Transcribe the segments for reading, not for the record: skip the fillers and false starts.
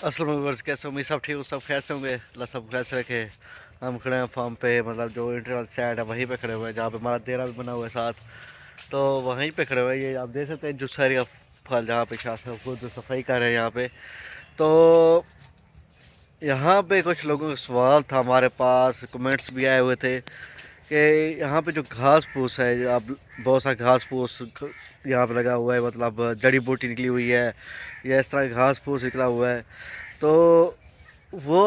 السلام علیکم، کیسے امید سب ٹھیک ہو، سب خیر سے ہوں گے، اللہ سب خیر سے رکھے۔ ہم کھڑے ہیں فارم پہ، مطلب جو انٹرنل سائڈ ہے وہیں پہ کھڑے ہوئے ہیں جہاں پہ ہمارا دیرا بھی بنا ہوا ہے ساتھ، تو وہیں پہ کھڑے ہوئے ہیں۔ یہ آپ دیکھ سکتے ہیں جو ساری کا پھل جہاں پہ شاہ صاحب خود صفائی کر رہے ہیں یہاں پہ۔ تو یہاں پہ کچھ لوگوں کا سوال تھا ہمارے پاس، کمنٹس بھی آئے ہوئے تھے کہ یہاں پہ جو گھاس پھوس ہے، جو اب بہت سا گھاس پھوس یہاں پہ لگا ہوا ہے، مطلب جڑی بوٹی نکلی ہوئی ہے یا اس طرح گھاس پھوس نکلا ہوا ہے، تو وہ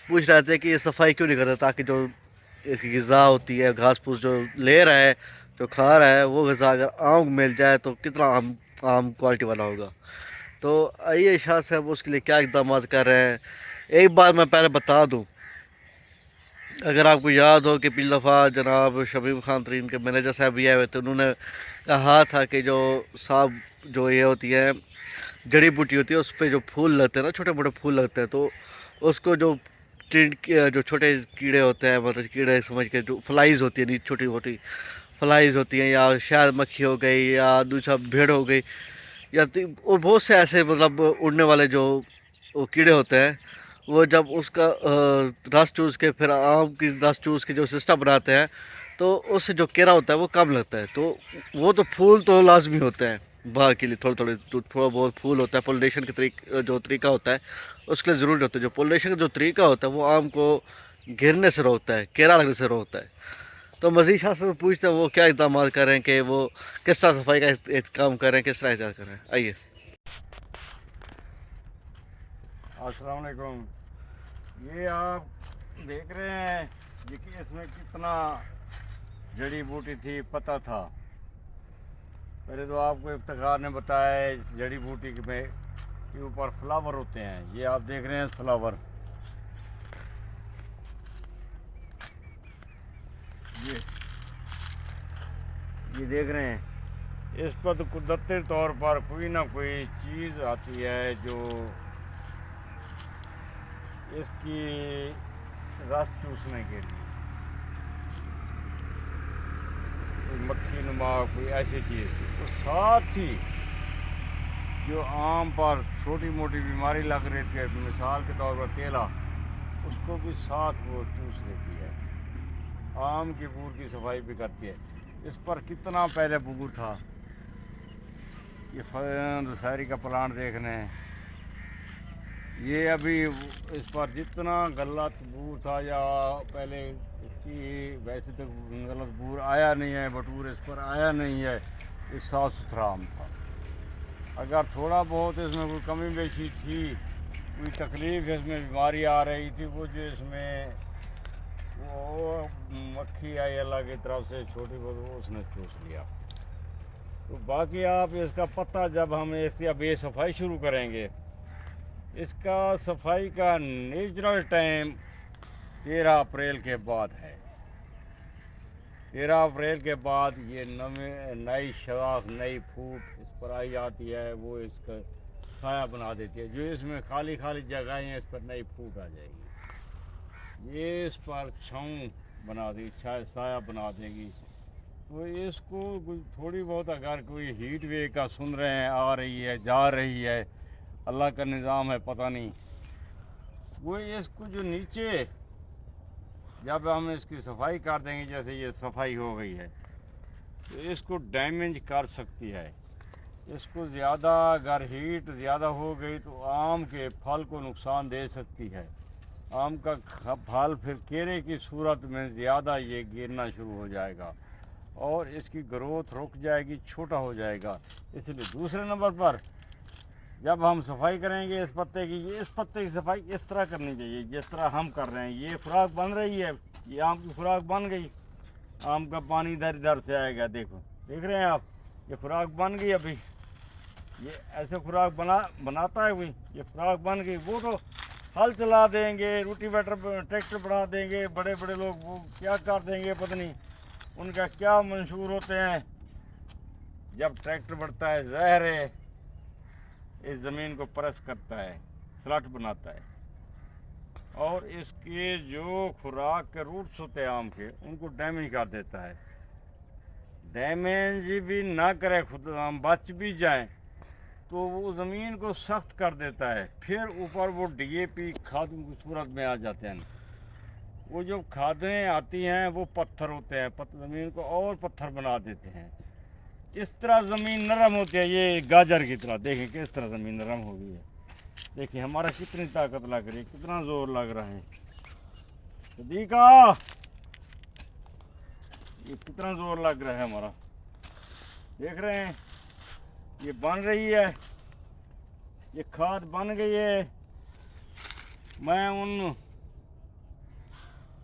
پوچھ رہے تھے کہ یہ صفائی کیوں نہیں کرتا تاکہ جو اس کی غذا ہوتی ہے، گھاس پھوس جو لے رہا ہے، جو کھا رہا ہے، وہ غذا اگر عام مل جائے تو کتنا عام کوالٹی والا ہوگا۔ تو آئیے شاہ صاحب اس کے لیے کیا اقدامات کر رہے ہیں۔ ایک بات میں پہلے بتا دوں، اگر آپ کو یاد ہو کہ پچھلی دفعہ جناب شمیم خان ترین کے مینیجر صاحب بھی آئے ہوئے تھے، انہوں نے کہا تھا کہ جو صاحب جو یہ ہوتی ہے جڑی بوٹی ہوتی ہے، اس پہ جو پھول لگتے ہیں نا، چھوٹے موٹے پھول لگتے ہیں، تو اس کو جو جو چھوٹے کیڑے ہوتے ہیں، مطلب کیڑے سمجھ کے جو فلائز ہوتی ہیں، چھوٹی موٹی فلائز ہوتی ہیں، یا شاید مکھی ہو گئی یا دوسرا بھیڑ ہو گئی، یا اور بہت سے ایسے مطلب اڑنے والے جو وہ کیڑے ہوتے ہیں، وہ جب اس کا رس چوس کے پھر آم کی رس چوس کے جو سسٹم بناتے ہیں، تو اس سے جو کیڑا ہوتا ہے وہ کم لگتا ہے۔ تو وہ تو پھول تو لازمی ہوتے ہیں باغ کے لیے، تھوڑا بہت پھول ہوتا ہے، پولینیشن کے جو طریقہ ہوتا ہے اس کے لیے ضروری ہوتا ہے۔ جو پولینیشن کا جو طریقہ ہوتا ہے وہ آم کو گرنے سے روکتا ہے، کیڑا لگنے سے روکتا ہے۔ تو مزید شاہ سے پوچھتے ہیں وہ کیا اقدامات کر رہے ہیں کہ وہ کس طرح صفائی کا اہتمام کر رہے ہیں، کس طرح احتیاط کر رہے ہیں۔ آئیے۔ السلام علیکم۔ یہ آپ دیکھ رہے ہیں یہ کہ اس میں کتنا جڑی بوٹی تھی، پتہ تھا۔ پہلے تو آپ کو افتخار نے بتایا ہے اس جڑی بوٹی کے اوپر فلاور ہوتے ہیں۔ یہ آپ دیکھ رہے ہیں فلاور، یہ دیکھ رہے ہیں، اس پر تو قدرتی طور پر کوئی نہ کوئی چیز آتی ہے جو اس کی رس چوسنے کے لیے، کوئی مکھی نما، کوئی ایسی چیز، تو ساتھ ہی جو آم پر چھوٹی موٹی بیماری لگ رہی تھی، مثال کے طور پر کیلا، اس کو بھی ساتھ وہ چوس لیتی ہے، آم کی بور کی صفائی بھی کرتی ہے۔ اس پر کتنا پہلے بور تھا، یہ دسہری کا پلانٹ دیکھنے ہیں، یہ ابھی اس پر جتنا غلط بور تھا، یا پہلے اس کی ویسے تو غلط بور آیا نہیں ہے، بٹور اس پر آیا نہیں ہے، یہ صاف ستھرا آم تھا۔ اگر تھوڑا بہت اس میں کوئی کمی بیشی تھی، کوئی تکلیف اس میں بیماری آ رہی تھی، وہ جو اس میں وہ مکھی آئی اللہ کی طرف سے چھوٹی بہت، وہ اس نے چوس لیا۔ تو باقی آپ اس کا پتہ جب ہم اس کی اب یہ صفائی شروع کریں گے، اس کا صفائی کا نیچرل ٹائم 13 اپریل کے بعد ہے۔ 13 اپریل کے بعد یہ نئی شاخ، نئی پھوٹ اس پر آئی جاتی ہے، وہ اس کا سایہ بنا دیتی ہے۔ جو اس میں خالی جگہیں ہیں، اس پر نئی پھوٹ آ جائے گی، یہ اس پر چھاؤں بنا دے گی، سایہ بنا دے گی۔ تو اس کو تھوڑی بہت اگر کوئی ہیٹ ویو کا سن رہے ہیں، آ رہی ہے جا رہی ہے، اللہ کا نظام ہے، پتہ نہیں، وہ اس کو جو نیچے جب ہم اس کی صفائی کر دیں گے، جیسے یہ صفائی ہو گئی ہے، تو اس کو ڈیمیج کر سکتی ہے۔ اس کو زیادہ اگر ہیٹ زیادہ ہو گئی تو آم کے پھل کو نقصان دے سکتی ہے۔ آم کا پھل پھر کیڑے کی صورت میں زیادہ یہ گرنا شروع ہو جائے گا اور اس کی گروتھ رک جائے گی، چھوٹا ہو جائے گا۔ اس لیے دوسرے نمبر پر جب ہم صفائی کریں گے اس پتے کی، اس پتے کی صفائی اس طرح کرنی چاہیے جس طرح ہم کر رہے ہیں۔ یہ خوراک بن رہی ہے، یہ آم کی خوراک بن گئی، آم کا پانی ادھر سے آئے گا، دیکھ رہے ہیں آپ، یہ خوراک بن گئی۔ ابھی یہ ایسے خوراک بناتا ہے کوئی، یہ خوراک بن گئی، وہ تو ہل چلا دیں گے، روٹی ویٹر ٹریکٹر بڑھا دیں گے، بڑے بڑے لوگ وہ کیا کر دیں گے، پتہ نہیں ان کا کیا منشور ہوتے ہیں۔ جب ٹریکٹر بڑھتا ہے، زہر ہے، اس زمین کو پرس کرتا ہے، سلٹ بناتا ہے، اور اس کے جو خوراک کے روٹس ہوتے ہیں آم کے، ان کو ڈیمیج کر دیتا ہے۔ ڈیمیج بھی نہ کرے، خود ہم بچ بھی جائیں इसको वो ज़मीन को सख्त कर देता है, फिर ऊपर वो DAP खाद की सूरत में आ जाते हैं। वो जो खादें आती हैं वो पत्थर होते हैं, ज़मीन को और पत्थर बना देते हैं। इस तरह ज़मीन नरम होती है, ये गाजर की तरह। देखें किस तरह ज़मीन नरम हो गई है। देखिए हमारा कितनी ताकत लग रही है, कितना ज़ोर लग रहा है। सदीका, ये कितना ज़ोर लग रहा है हमारा, देख रहे हैं। ये बन रही है, ये खाद बन गई है। मैं उन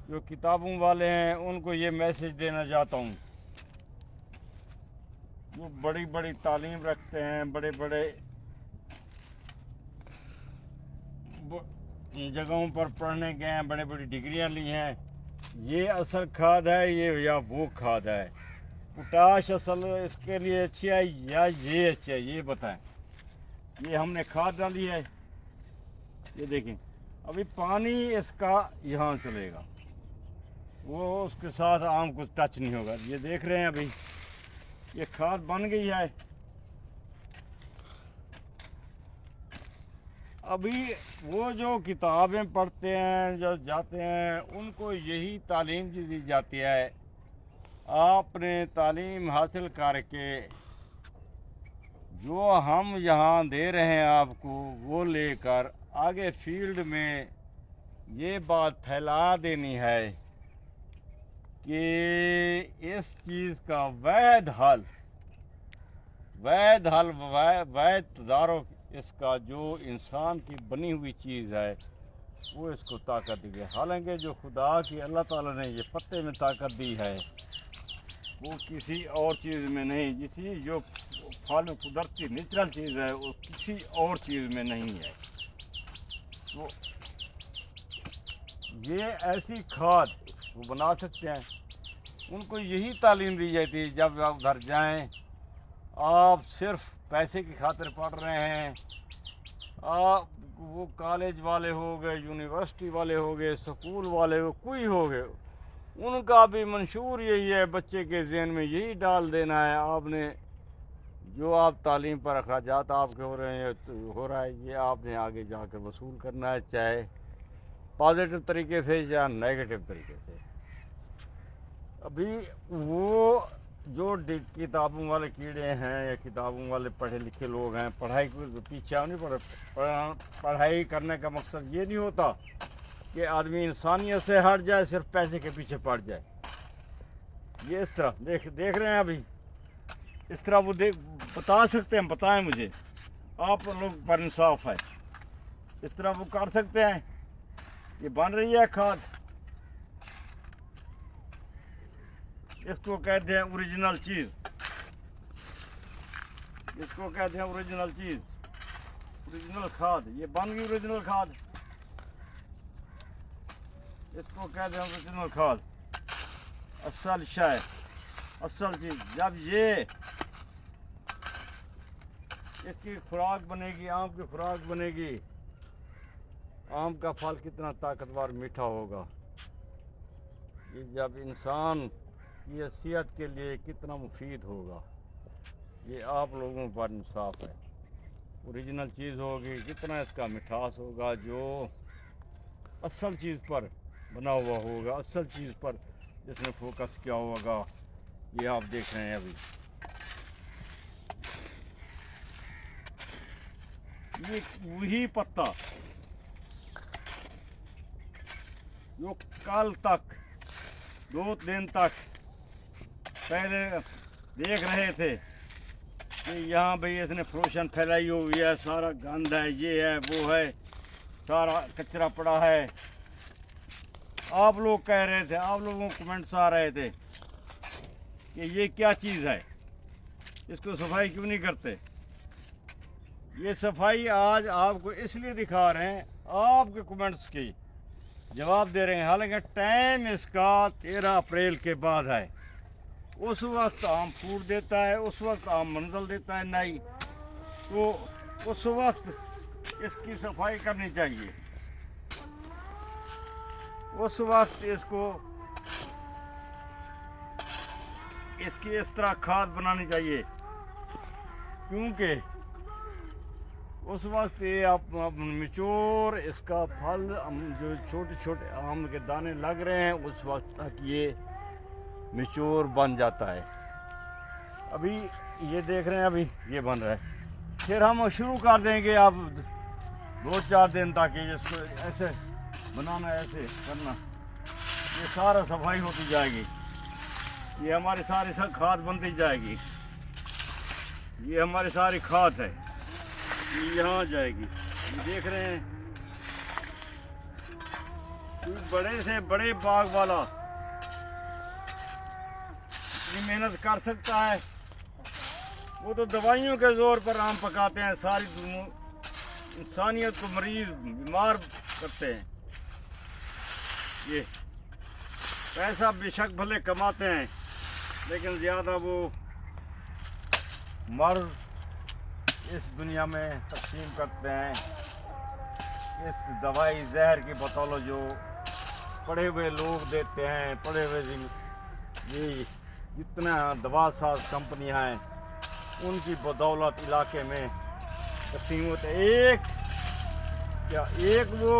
जो किताबों वाले हैं उनको ये मैसेज देना चाहता हूँ, जो बड़ी बड़ी तालीम रखते हैं, बड़े बड़े जगहों पर पढ़ने गए हैं, बड़ी बड़ी डिग्रियां ली हैं, ये असल खाद है ये या वो खाद है? पोटाश असल इसके लिए अच्छी है या ये अच्छी है, ये बताएं। ये हमने खाद डाली है, ये देखें अभी पानी इसका यहाँ चलेगा, वो उसके साथ आम कुछ टच नहीं होगा। ये देख रहे हैं अभी ये खाद बन गई है। अभी वो जो किताबें पढ़ते हैं, जो जाते हैं, उनको यही तालीम दी जाती है। आपने तालीम हासिल करके जो हम यहाँ दे रहे हैं आपको, वो लेकर आगे फील्ड में ये बात फैला देनी है कि इस चीज़ का वैध हल वैध तदारुक, इसका जो इंसान की बनी हुई चीज़ है वो इसको ताकत दी है। हालांकि जो खुदा की अल्लाह ताला ने ये पत्ते में ताकत दी है वो किसी और चीज़ में नहीं, जिसी जो फल कुदरती नेचुरल चीज़ है वो किसी और चीज़ में नहीं है। तो ये ऐसी खाद वो बना सकते हैं, उनको यही तालीम दी जाती है। जब आप घर जाएं, आप सिर्फ पैसे की खातिर पढ़ रहे हैं, आप वो कॉलेज वाले हो गए, यूनिवर्सिटी वाले हो गए, स्कूल वाले हो, कोई हो गए, उनका भी मंशूर यही है, बच्चे के ज़हन में यही डाल देना है आपने जो आप तालीम पर अखराजात आपके हो रहे हैं हो रहा है, ये आपने आगे जाकर वसूल करना है, चाहे पॉजिटिव तरीके से या नेगेटिव तरीके से। अभी वो जो किताबों वाले कीड़े हैं या किताबों वाले पढ़े लिखे लोग हैं, पढ़ाई को पीछे नहीं पढ़ाई करने का मकसद ये नहीं होता कि आदमी इंसानियत से हट जाए, सिर्फ पैसे के पीछे पड़ जाए। ये इस तरह देख रहे हैं अभी, इस तरह वो बता सकते हैं, बताएं मुझे, आप लोग पर इंसाफ है, इस तरह वो कर सकते हैं। ये बन रही है खाद, इसको कहते हैं ओरिजिनल चीज़, इसको कहते हैं ओरिजिनल चीज़, ओरिजिनल खाद। ये बन गई ओरिजिनल खाद, इसको कहते हैं ओरिजिनल खाद, असल शय, असल चीज़। जब ये इसकी खुराक बनेगी, आम की खुराक बनेगी, आम का फल कितना ताकतवर मीठा होगा, ये जब इंसान की सेहत के लिए कितना मुफीद होगा, ये आप लोगों पर इंसाफ है। ओरिजिनल चीज़ होगी, कितना इसका मिठास होगा, जो असल चीज़ पर बना हुआ होगा, असल चीज़ पर जिसने फोकस किया होगा, ये आप देख रहे हैं अभी। ये वही पत्ता जो कल तक 2 दिन तक पहले देख रहे थे कि यहाँ भाई इसने फ्रोशन फैलाई हुई है, सारा गंद है, ये है वो है, सारा कचरा पड़ा है। आप लोग कह रहे थे, आप लोगों को कमेंट्स आ रहे थे कि ये क्या चीज़ है, इसको सफाई क्यों नहीं करते। ये सफाई आज आपको इसलिए दिखा रहे हैं, आपके कमेंट्स की जवाब दे रहे हैं। हालांकि टाइम इसका 13 अप्रैल के बाद है, उस वक्त आम फूट देता है, उस वक्त आम मंजल देता है नई, तो उस वक्त इसकी सफाई करनी चाहिए, उस वक्त इसको इसकी इस तरह खाद बनानी चाहिए, क्योंकि उस वक्त ये अब मिचोर इसका फल जो छोटे छोटे आम के दाने लग रहे हैं उस वक्त तक ये मिचोर बन जाता है। अभी ये देख रहे हैं, अभी ये बन रहा है। फिर हम शुरू कर देंगे अब 2-4 दिन तक इसको ऐसे बनाना, ऐसे करना, ये सारा सफाई होती जाएगी। ये हमारी सारी सब खाद बनती जाएगी। ये हमारी सारी खाद है, ये यहाँ जाएगी। ये देख रहे हैं, बड़े से बड़े बाग वाला इतनी मेहनत कर सकता है। वो तो दवाइयों के जोर पर आम पकाते हैं, सारी इंसानियत को मरीज बीमार करते हैं। ये पैसा बेशक भले कमाते हैं, लेकिन ज़्यादा वो मर्ज इस दुनिया में तकसीम करते हैं। इस दवाई जहर की बतौल जो पढ़े हुए लोग देते हैं, पढ़े हुए ये जितना दवा साज कंपनियां हैं उनकी बदौलत इलाके में तकसीम होते हैं। एक वो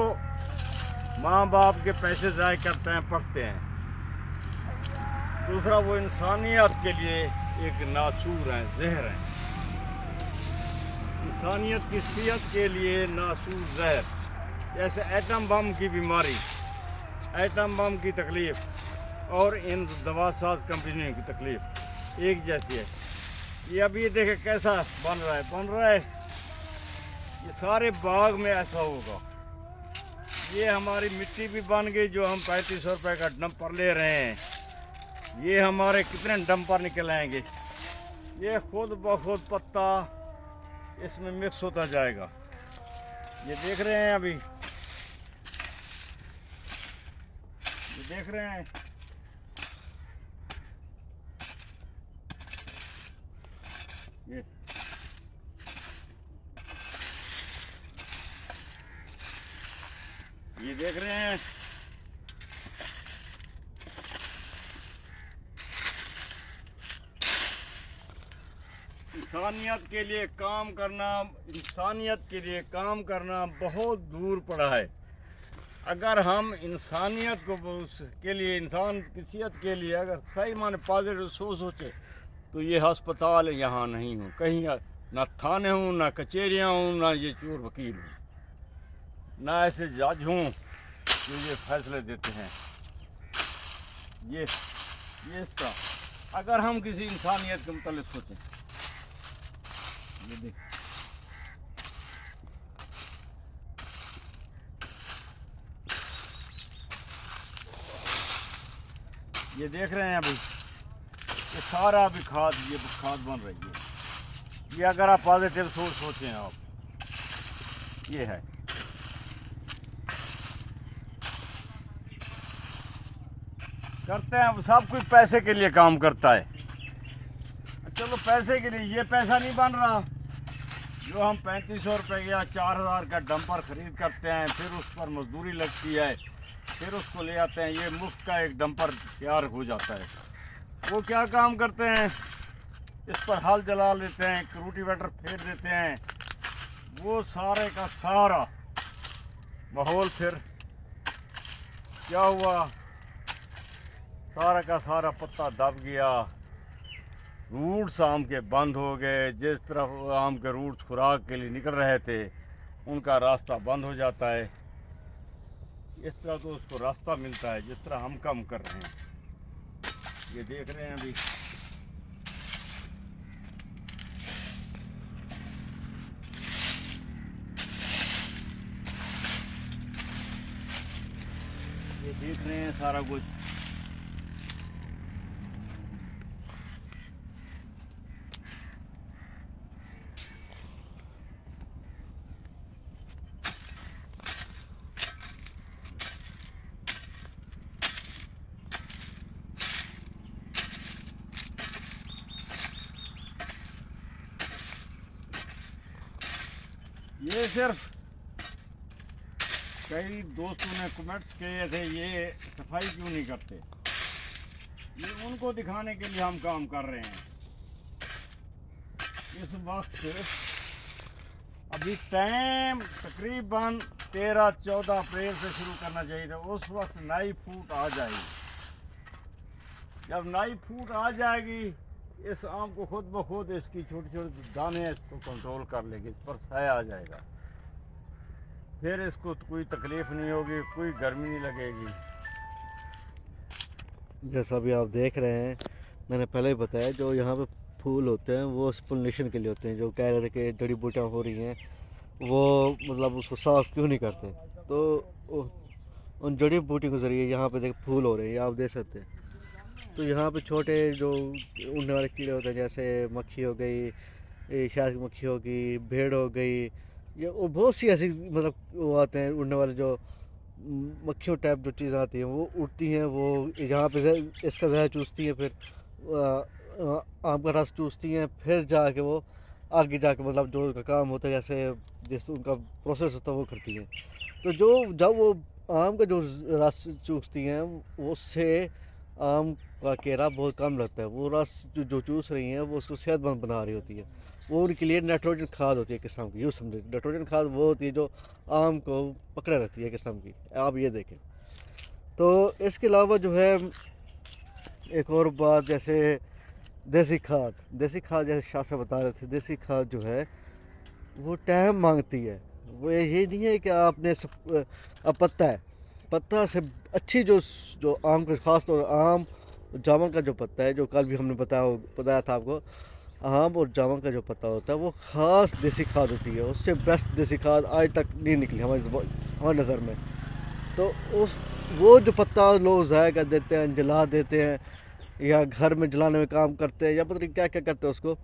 माँ बाप के पैसे ज़ाय करते हैं, पढ़ते हैं। दूसरा वो इंसानियत के लिए एक नासूर है, जहर है। इंसानियत की सेहत के लिए नासूर जहर, जैसे एटम बम की बीमारी, एटम बम की तकलीफ़ और इन दवा साज कंपनियों की तकलीफ़ एक जैसी है। ये अभी देखे कैसा बन रहा है। ये सारे बाग में ऐसा होगा। ये हमारी मिट्टी भी बन गई जो हम 3500 रुपये का डंपर ले रहे हैं। ये हमारे कितने डंपर निकल आएंगे। ये खुद ब खुद पत्ता इसमें मिक्स होता जाएगा। ये देख रहे हैं, अभी ये देख रहे हैं। ये देख रहे हैं। इंसानियत के लिए काम करना बहुत दूर पड़ा है। अगर हम इंसानियत को के लिए, इंसान की सेहत के लिए अगर सही माने पॉजिटिव सोचे तो ये अस्पताल यहाँ नहीं हो, कहीं ना थाने हों, ना कचहरियाँ हों, ना ये चोर वकील हों, ना ऐसे जज हों जो ये फैसले देते हैं। ये इस तरह अगर हम किसी इंसानियत के मुतालिक सोचें। ये देख, ये देख रहे हैं, अभी ये सारा अभी खाद बन रही है। ये अगर आप पॉजिटिव सोचें आप, ये है। करते हैं सब कुछ पैसे के लिए काम करता है। चलो पैसे के लिए, ये पैसा नहीं बन रहा जो हम 3500 रुपये या 4000 का डंपर खरीद करते हैं, फिर उस पर मजदूरी लगती है, फिर उसको ले आते हैं। ये मुफ्त का एक डंपर तैयार हो जाता है। वो क्या काम करते हैं, इस पर हल जला लेते हैं, रोटीवेटर फेर देते हैं। वो सारे का सारा माहौल फिर क्या हुआ, सारा का सारा पत्ता दब गया, रूट्स आम के बंद हो गए। जिस तरफ आम के रूट्स खुराक के लिए निकल रहे थे उनका रास्ता बंद हो जाता है। इस तरह तो उसको रास्ता मिलता है जिस तरह हम काम कर रहे हैं। ये देख रहे हैं, अभी ये देख रहे हैं सारा कुछ। ये सिर्फ कई दोस्तों ने कमेंट्स किए थे ये सफाई क्यों नहीं करते, ये उनको दिखाने के लिए हम काम कर रहे हैं। इस वक्त अभी टाइम तकरीबन 13-14 अप्रैल से शुरू करना चाहिए था, उस वक्त नई फूट आ जाएगी। जब नई फूट आ जाएगी इस आम को खुद ब खुद इसकी छोटे छोटे दाने इसको कंट्रोल कर लेगी, इस पर साया आ जाएगा, फिर इसको कोई तकलीफ नहीं होगी, कोई गर्मी नहीं लगेगी। जैसा अभी आप देख रहे हैं, मैंने पहले ही बताया, जो यहाँ पे फूल होते हैं वो पोलिनेशन के लिए होते हैं। जो कह रहे थे कि जड़ी बूटियाँ हो रही हैं, वो मतलब उसको साफ़ क्यों नहीं करते, तो उन जड़ी बूटियों के ज़रिए यहाँ पे देख फूल हो रहे हैं, ये आप देख सकते हैं। तो यहाँ पे छोटे जो उड़ने वाले कीड़े होते हैं, जैसे मक्खी हो गई, शहद की मक्खी हो गई, भेड़ हो गई, ये वो बहुत सी ऐसी मतलब वो आते हैं उड़ने वाले, जो मक्खियों टाइप जो चीज़ आती हैं वो उड़ती हैं, वो यहाँ पे इसका जहर चूसती हैं, फिर आम का रस चूसती हैं, फिर जाके वो आगे जाके मतलब जो उनका काम होता है, जैसे जैसे उनका प्रोसेस होता है वो करती हैं। तो जो जब वो आम का जो रस चूसती हैं, उससे आम का केरा बहुत कम लगता है, वो रस जो चूस रही हैं वो उसको सेहतमंद बना रही होती है। वो उनके लिए नाइट्रोजन खाद होती है किस्म की, यूँ समझे। नाइट्रोजन खाद वो होती है जो आम को पकड़े रहती है किस्म की, आप ये देखें। तो इसके अलावा जो है एक और बात, जैसे देसी खाद जैसे शाह साहब बता रहे थे, देसी खाद जो है वो टाइम मांगती है। वो ये नहीं है कि आपने अब पत्ता से अच्छी जो जो आम का खास तौर आम जामुन का जो पत्ता है, जो कल भी हमने बताया था आपको, आम और जामुन का जो पत्ता होता है वो ख़ास देसी खाद होती है। उससे बेस्ट देसी खाद आज तक नहीं निकली हमारी नज़र में। तो वो जो पत्ता लोग ज़ाया कर देते हैं, जला देते हैं, या घर में जलाने में काम करते हैं, या पता नहीं क्या क्या करते हैं उसको,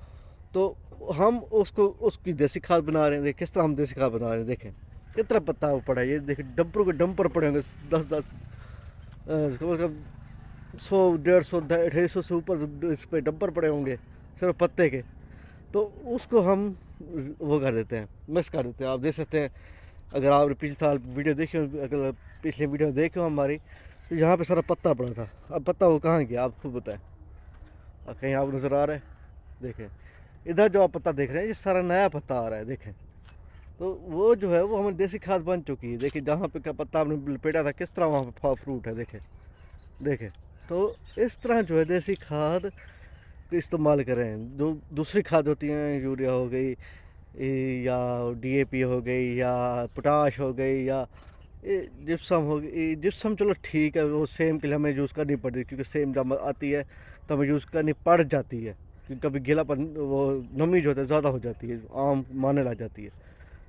तो हम उसकी देसी खाद बना रहे हैं। किस तरह हम देसी खाद बना रहे हैं, देखें कितना पत्ता वो पड़ा है, ये देखें डंपरों के डंपर पड़े होंगे 10-10 कम से कम 100-150-250 से ऊपर इस पर डंपर पड़े होंगे सिर्फ पत्ते के। तो उसको हम वो कर देते हैं, मिक्स कर देते हैं। आप देख सकते हैं, अगर आपने पिछले साल वीडियो देखी हो, अगर पिछले वीडियो देखी हो हमारी, तो यहाँ पे सारा पत्ता पड़ा था। अब पत्ता वो कहाँ गया, आप खुद बताएं। कहीं आप नज़र आ रहा है, देखें इधर जो आप पत्ता देख रहे हैं, ये सारा नया पत्ता आ रहा है, देखें। तो वो जो है वो हमारी देसी खाद बन चुकी है। देखिए जहाँ पे का पत्ता आपने लपेटा था, किस तरह वहाँ पे फल फ्रूट है, देखें। तो इस तरह जो है देसी खाद का इस्तेमाल करें। जो दूसरी खाद होती हैं, यूरिया हो गई, या DAP हो गई, या पोटाश हो गई, या जिप्सम हो गई। जिप्सम चलो ठीक है, वो सेम के लिए हमें यूज़ करनी पड़ती है, क्योंकि सेम जब आती है तो हमें यूज़ करनी पड़ जाती है, क्योंकि कभी गीलापन वो नमी जो होता है ज़्यादा हो जाती है, आम मारने लग जाती है,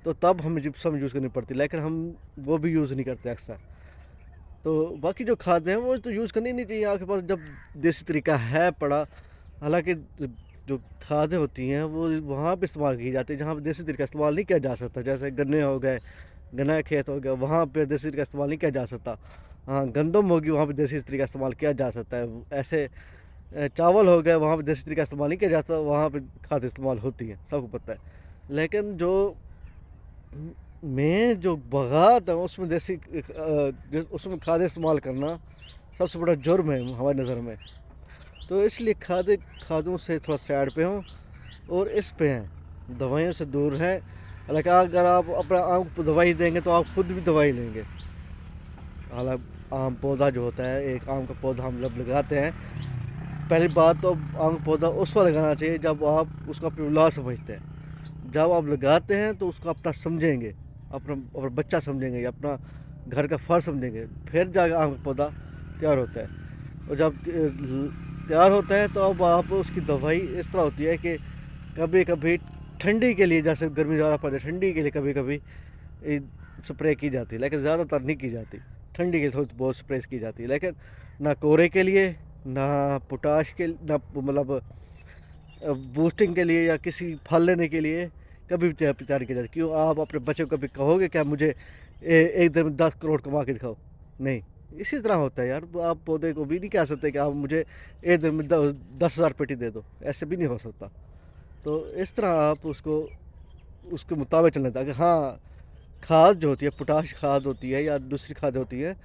तो तब हमें जिप्सम यूज़ करनी पड़ती है। लेकिन हम वो भी यूज़ नहीं करते अक्सर। तो बाकी जो खाद हैं वो तो यूज़ करनी नहीं चाहिए आपके पास, जब देसी तरीका है पड़ा। हालांकि जो खादें होती हैं वो वहाँ पे इस्तेमाल की जाती है जहाँ पे देसी तरीका इस्तेमाल नहीं किया जा सकता। जैसे गन्ने हो गए, गन्ना खेत हो गया, वहाँ पे देसी तरीका इस्तेमाल नहीं किया जा सकता। हाँ, गंदम होगी, वहाँ पे देसी तरीका इस्तेमाल किया जा सकता है। ऐसे चावल हो गए, वहाँ पे देसी तरीका इस्तेमाल नहीं किया जाता, वहाँ पे खाद इस्तेमाल होती है, सबको पता है। लेकिन जो में जो बगात है उसमें उसमें खाद इस्तेमाल करना सबसे बड़ा जुर्म है हमारी नज़र में। तो इसलिए खादों से थोड़ा साइड पे हों और इस पे हैं, दवाइयों से दूर हैं। हालांकि अगर आप अपना आम को दवाई देंगे तो आप खुद भी दवाई लेंगे। हालांकि आम पौधा जो होता है, एक आम का पौधा हम जब लगाते हैं, पहली बात तो आम का पौधा उस वक्त लगाना चाहिए जब आप उसका अपनी औलाद समझते हैं। जब आप लगाते हैं तो उसको अपना समझेंगे, अपना बच्चा समझेंगे, या अपना घर का फर्ज समझेंगे, फिर जाकर आम का पौधा तैयार होता है। और जब तैयार होता है तो अब आप उसकी दवाई इस तरह होती है कि कभी कभी ठंडी के लिए, जैसे गर्मी ज़्यादा पड़ जाए, ठंडी के लिए कभी कभी स्प्रे की जाती है, लेकिन ज़्यादातर नहीं की जाती। ठंडी के लिए थोड़ी बहुत स्प्रे की जाती है, लेकिन ना कोरे के लिए, ना पोटाश के, ना मतलब बूस्टिंग के लिए, या किसी फल लेने के लिए कभी भी तैयार की जाती। क्यों आप अपने बच्चे को कभी कहोगे क्या मुझे एक दिन में 10 करोड़ कमा के दिखाओ? नहीं। इसी तरह होता है यार, आप पौधे को भी नहीं कह सकते कि आप मुझे एक दिन में 10,000 पेटी दे दो, ऐसे भी नहीं हो सकता। तो इस तरह आप उसके मुताबिक चलना था। हाँ, खाद जो होती है, पोटाश खाद होती है या दूसरी खाद होती है,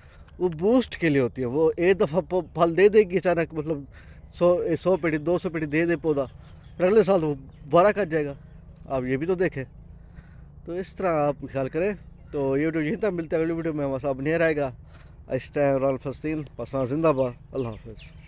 वो बूस्ट के लिए होती है। वो एक दफ़ा फल दे देगी अचानक, मतलब 100 पेटी 200 पेटी दे दे पौधा, फिर अगले साल वो 12 कर जाएगा। आप ये भी तो देखें। تو اس طرح آپ خیال کریں. تو یہ ویڈیو یہیں تک ملتا ہے. اگلی ویڈیو میں ہمارا ساتھ بنے رہے گا. اس ٹائم رال فلسطین پاکستان زندہ باد. اللہ حافظ.